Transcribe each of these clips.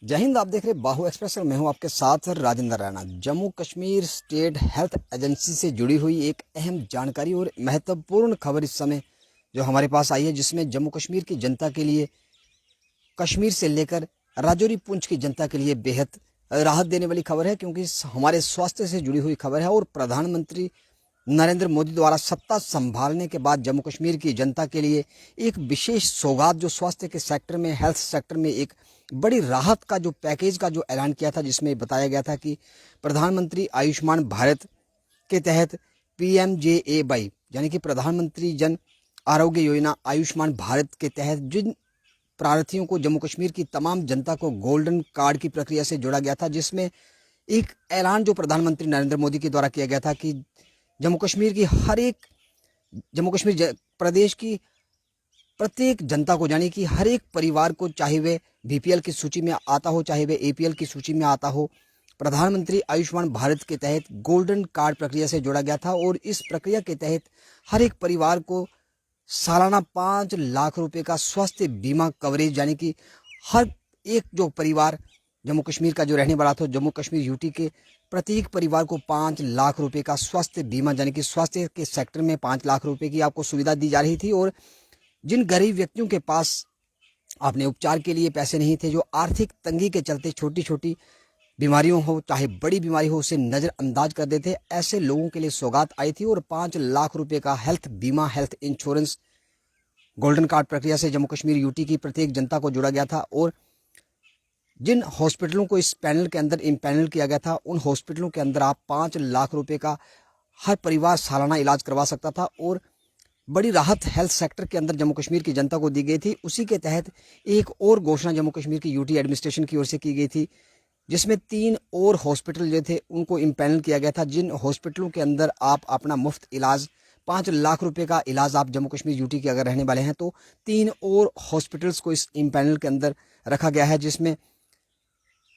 जय हिंद। आप देख रहे बाहु एक्सप्रेस और मैं हूं आपके साथ Rajendra Raina. Jammu Kashmir state health agency से जुड़ी हुई एक अहम जानकारी और महत्वपूर्ण खबर इस समय जो हमारे पास आई है, जिसमें जम्मू कश्मीर की जनता के लिए, कश्मीर से लेकर राजौरी पुंछ की जनता के लिए बेहद राहत देने वाली खबर है, क्योंकि हमारे स्वास्थ्य से जुड़ी हुई खबर है। और प्रधानमंत्री नरेंद्र मोदी द्वारा सत्ता संभालने के बाद जम्मू कश्मीर की जनता के लिए एक विशेष सौगात जो स्वास्थ्य के सेक्टर में, हेल्थ सेक्टर में एक बड़ी राहत का जो पैकेज का जो ऐलान किया था, जिसमें बताया गया था कि प्रधानमंत्री आयुष्मान भारत के तहत PMJAY यानी कि प्रधानमंत्री जन आरोग्य योजना आयुष्मान भारत के तहत जिन प्रार्थियों को, जम्मू कश्मीर की तमाम जनता को गोल्डन कार्ड की प्रक्रिया से जोड़ा गया था, जिसमें एक ऐलान जो प्रधानमंत्री नरेंद्र मोदी के द्वारा किया गया था कि जम्मू कश्मीर की हर एक, जम्मू कश्मीर प्रदेश की प्रत्येक जनता को, यानी कि हर एक परिवार को, चाहे वे BPL की सूची में आता हो, चाहे वे APL की सूची में आता हो, प्रधानमंत्री आयुष्मान भारत के तहत गोल्डन कार्ड प्रक्रिया से जोड़ा गया था। और इस प्रक्रिया के तहत हर एक परिवार को सालाना 5 लाख रुपए का स्वास्थ्य बीमा कवरेज, यानी कि हर एक जो परिवार जम्मू कश्मीर का जो रहने वाला था, जम्मू कश्मीर UT के प्रत्येक परिवार को 5 लाख रुपए का स्वास्थ्य बीमा, यानी कि स्वास्थ्य के सेक्टर में 5 लाख रुपए की आपको सुविधा दी जा रही थी। और जिन गरीब व्यक्तियों के पास अपने उपचार के लिए पैसे नहीं थे, जो आर्थिक तंगी के चलते छोटी छोटी बीमारियों हो चाहे बड़ी बीमारी हो उसे नज़रअंदाज कर देते, ऐसे लोगों के लिए सौगात आई थी। और 5 लाख रुपए का हेल्थ बीमा, हेल्थ इंश्योरेंस गोल्डन कार्ड प्रक्रिया से जम्मू कश्मीर UT की प्रत्येक जनता को जोड़ा गया था। और जिन हॉस्पिटलों को इस पैनल के अंदर इम्पैनल किया गया था, उन हॉस्पिटलों के अंदर आप 5 लाख रुपए का हर परिवार सालाना इलाज करवा सकता था। और बड़ी राहत हेल्थ सेक्टर के अंदर जम्मू कश्मीर की जनता को दी गई थी। उसी के तहत एक और घोषणा जम्मू कश्मीर की UT एडमिनिस्ट्रेशन की ओर से की गई थी, जिसमें 3 और हॉस्पिटल जो थे उनको इम्पैनल किया गया था, जिन हॉस्पिटलों के अंदर आप अपना मुफ्त इलाज, 5 लाख रुपए का इलाज आप जम्मू कश्मीर UT के अगर रहने वाले हैं तो 3 और हॉस्पिटल्स को इस इम्पैनल के अंदर रखा गया है, जिसमें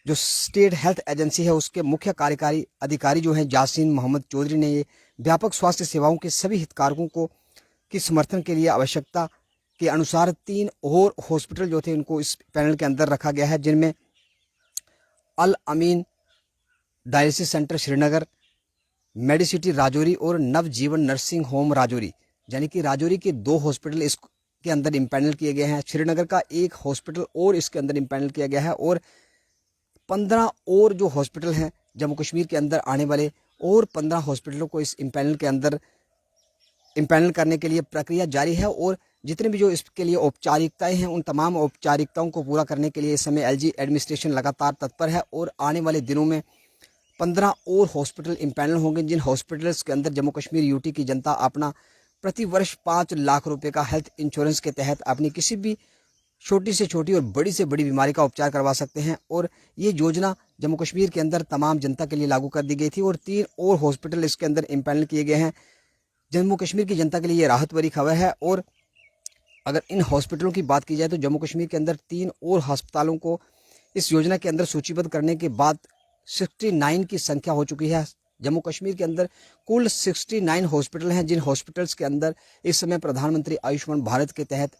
जो स्टेट हेल्थ एजेंसी है उसके मुख्य कार्यकारी अधिकारी जो हैं यासीन मोहम्मद चौधरी ने ये व्यापक स्वास्थ्य सेवाओं के सभी हितधारकों को की समर्थन के लिए आवश्यकता के अनुसार 3 और हॉस्पिटल जो थे उनको इस पैनल के अंदर रखा गया है, जिनमें अल अमीन डायलिसिस सेंटर श्रीनगर, मेडिसिटी राजौरी और नवजीवन नर्सिंग होम राजौरी, यानी कि राजौरी के 2 हॉस्पिटल इसके अंदर इम्पैनल किए गए हैं। श्रीनगर का एक हॉस्पिटल और इसके अंदर इम्पैनल किया गया है। और 15 और जो हॉस्पिटल हैं जम्मू कश्मीर के अंदर आने वाले, और 15 हॉस्पिटलों को इस इम्पैनल के अंदर इम्पैनल करने के लिए प्रक्रिया जारी है। और जितने भी जो इसके लिए औपचारिकताएं हैं, उन तमाम औपचारिकताओं को पूरा करने के लिए इस समय LG एडमिनिस्ट्रेशन लगातार तत्पर है। और आने वाले दिनों में 15 और हॉस्पिटल इम्पैनल होंगे, जिन हॉस्पिटल्स के अंदर जम्मू कश्मीर UT की जनता अपना प्रति वर्ष 5 लाख रुपए का हेल्थ इंश्योरेंस के तहत अपनी किसी भी छोटी से छोटी और बड़ी से बड़ी बीमारी का उपचार करवा सकते हैं। और ये योजना जम्मू कश्मीर के अंदर तमाम जनता के लिए लागू कर दी गई थी। और 3 और हॉस्पिटल इसके अंदर इम्पैनल किए गए हैं। जम्मू कश्मीर की जनता के लिए ये राहत भरी खबर है। और अगर इन हॉस्पिटलों की बात की जाए तो जम्मू कश्मीर के अंदर 3 और अस्पतालों को इस योजना के अंदर सूचीबद्ध करने के बाद 69 की संख्या हो चुकी है। जम्मू कश्मीर के अंदर कुल 69 हॉस्पिटल हैं, जिन हॉस्पिटल्स के अंदर इस समय प्रधानमंत्री आयुष्मान भारत के तहत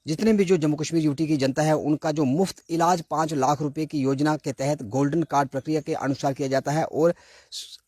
जितने भी जो जम्मू कश्मीर UT की जनता है उनका जो मुफ्त इलाज 5 लाख रुपए की योजना के तहत गोल्डन कार्ड प्रक्रिया के अनुसार किया जाता है। और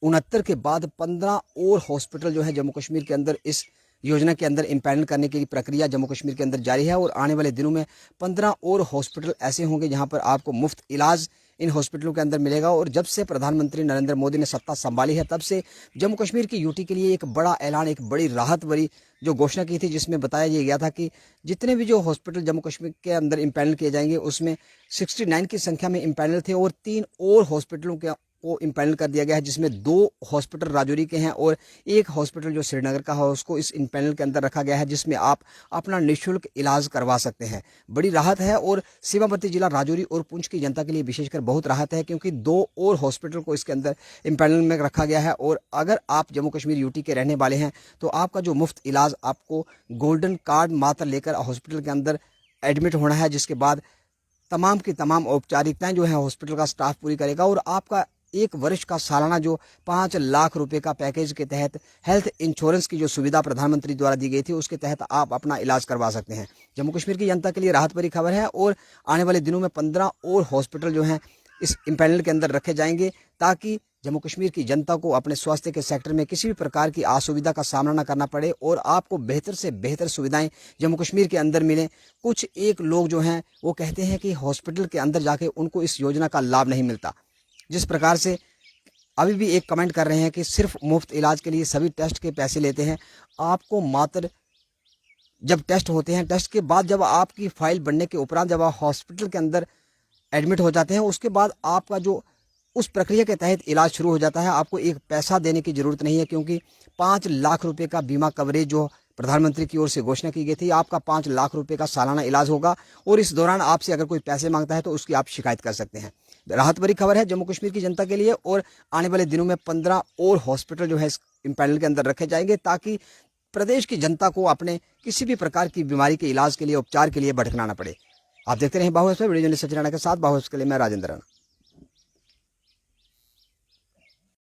69 के बाद 15 और हॉस्पिटल जो है जम्मू कश्मीर के अंदर इस योजना के अंदर इम्पैनल करने की प्रक्रिया जम्मू कश्मीर के अंदर जारी है। और आने वाले दिनों में 15 और हॉस्पिटल ऐसे होंगे जहां पर आपको मुफ्त इलाज इन हॉस्पिटलों के अंदर मिलेगा। और जब से प्रधानमंत्री नरेंद्र मोदी ने सत्ता संभाली है, तब से जम्मू कश्मीर की UT के लिए एक बड़ा ऐलान, एक बड़ी राहत भरी जो घोषणा की थी, जिसमें बताया गया था कि जितने भी जो हॉस्पिटल जम्मू कश्मीर के अंदर इम्पैनल किए जाएंगे उसमें 69 की संख्या में इम्पैनल थे। और 3 और हॉस्पिटलों को इम्पैनल कर दिया गया है, जिसमें 2 हॉस्पिटल राजौरी के हैं और एक हॉस्पिटल जो श्रीनगर का है उसको इस इम्पैनल के अंदर रखा गया है, जिसमें आप अपना निःशुल्क इलाज करवा सकते हैं। बड़ी राहत है। और सीमावर्ती जिला राजौरी और पुंछ की जनता के लिए विशेषकर बहुत राहत है, क्योंकि 2 और हॉस्पिटल को इसके अंदर इम्पैनल में रखा गया है। और अगर आप जम्मू कश्मीर UT के रहने वाले हैं तो आपका जो मुफ्त इलाज आपको गोल्डन कार्ड मात्र लेकर हॉस्पिटल के अंदर एडमिट होना है, जिसके बाद तमाम की तमाम औपचारिकताएं जो है हॉस्पिटल का स्टाफ पूरी करेगा। और आपका एक वर्ष का सालाना जो 5 लाख रुपए का पैकेज के तहत हेल्थ इंश्योरेंस की जो सुविधा प्रधानमंत्री द्वारा दी गई थी, उसके तहत आप अपना इलाज करवा सकते हैं। जम्मू कश्मीर की जनता के लिए राहत भरी खबर है और आने वाले दिनों में 15 और हॉस्पिटल जो हैं इस इम्पैनल के अंदर रखे जाएंगे, ताकि जम्मू कश्मीर की जनता को अपने स्वास्थ्य के सेक्टर में किसी भी प्रकार की असुविधा का सामना न करना पड़े और आपको बेहतर से बेहतर सुविधाएं जम्मू कश्मीर के अंदर मिलें। कुछ एक लोग जो हैं वो कहते हैं कि हॉस्पिटल के अंदर जाके उनको इस योजना का लाभ नहीं मिलता। जिस प्रकार से अभी भी एक कमेंट कर रहे हैं कि सिर्फ मुफ्त इलाज के लिए सभी टेस्ट के पैसे लेते हैं। आपको मात्र जब टेस्ट होते हैं, टेस्ट के बाद जब आपकी फाइल बनने के उपरांत जब आप हॉस्पिटल के अंदर एडमिट हो जाते हैं, उसके बाद आपका जो उस प्रक्रिया के तहत इलाज शुरू हो जाता है। आपको एक पैसा देने की जरूरत नहीं है, क्योंकि 5 लाख रुपए का बीमा कवरेज जो प्रधानमंत्री की ओर से घोषणा की गई थी, आपका 5 लाख रुपए का सालाना इलाज होगा और इस दौरान आपसे अगर कोई पैसे मांगता है तो उसकी आप शिकायत कर सकते हैं। राहत भरी खबर है जम्मू कश्मीर की जनता के लिए और आने वाले दिनों में 15 और हॉस्पिटल जो है इस पैनल के अंदर रखे जाएंगे, ताकि प्रदेश की जनता को अपने किसी भी प्रकार की बीमारी के इलाज के लिए, उपचार के लिए भटकना न पड़े। आप देखते रहें बाहु express, video journalist Sachin Rana के साथ। बाहु एक्सप्रेस के लिए मैं राजेंद्र राणा।